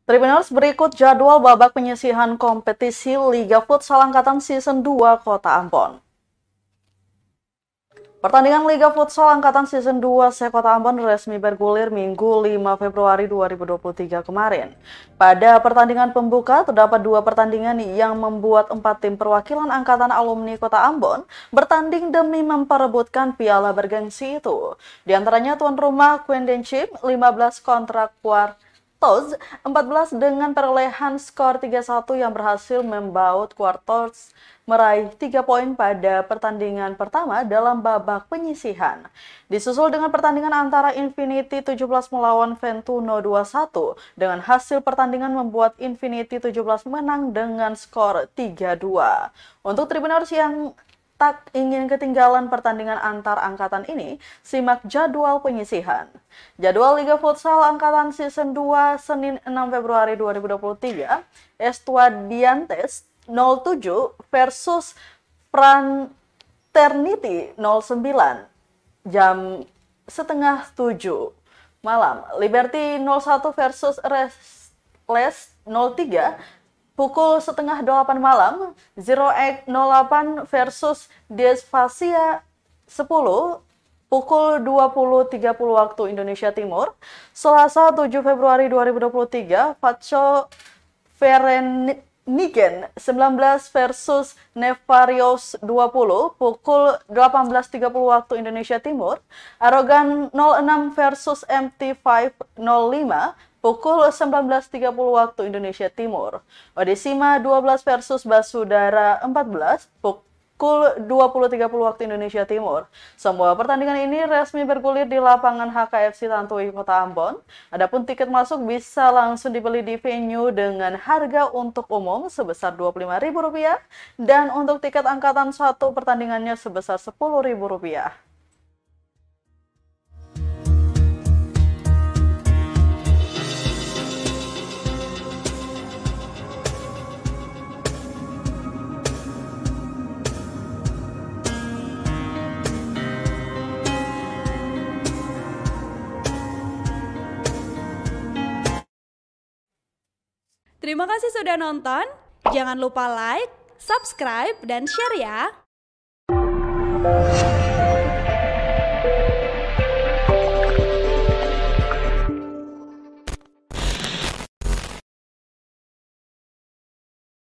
Tribuners, berikut jadwal babak penyisihan kompetisi Liga Futsal Angkatan Season 2 Kota Ambon. Pertandingan Liga Futsal Angkatan Season 2 Kota Ambon resmi bergulir Minggu 5 Februari 2023 kemarin. Pada pertandingan pembuka, terdapat 2 pertandingan yang membuat 4 tim perwakilan Angkatan Alumni Kota Ambon bertanding demi memperebutkan piala bergengsi itu. Di antaranya tuan rumah Queenship 15 kontra Quartos 14 dengan perolehan skor 3-1 yang berhasil membaut Quartos meraih 3 poin pada pertandingan pertama dalam babak penyisihan. Disusul dengan pertandingan antara Infinity 17 melawan Ventuno 21 dengan hasil pertandingan membuat Infinity 17 menang dengan skor 3-2. Untuk Tribuners yang tak ingin ketinggalan pertandingan antar angkatan ini, simak jadwal penyisihan. Jadwal Liga Futsal Angkatan Season 2 Senin 6 Februari 2023, Estudiantes 07 versus Fraternity 09 jam setengah 7 malam. Liberty 01 versus Restless 03 pukul setengah 8 malam. Zero Egg 08 versus Desfasia 10 pukul 20.30 waktu Indonesia Timur. Selasa 7 Februari 2023, Fatso Niken 19 versus Nefarious 20 pukul 18.30 waktu Indonesia Timur. Arrogant 06 versus MT5 05 pukul 19.30 waktu Indonesia Timur. Odesima 12 versus Basudara 14 pukul 20.30 waktu Indonesia Timur. Semua pertandingan ini resmi bergulir di lapangan HKFC Tantui Kota Ambon. Adapun tiket masuk bisa langsung dibeli di venue dengan harga untuk umum sebesar Rp25.000 dan untuk tiket angkatan 1 pertandingannya sebesar Rp10.000. Terima kasih sudah nonton. Jangan lupa like, subscribe, dan share ya.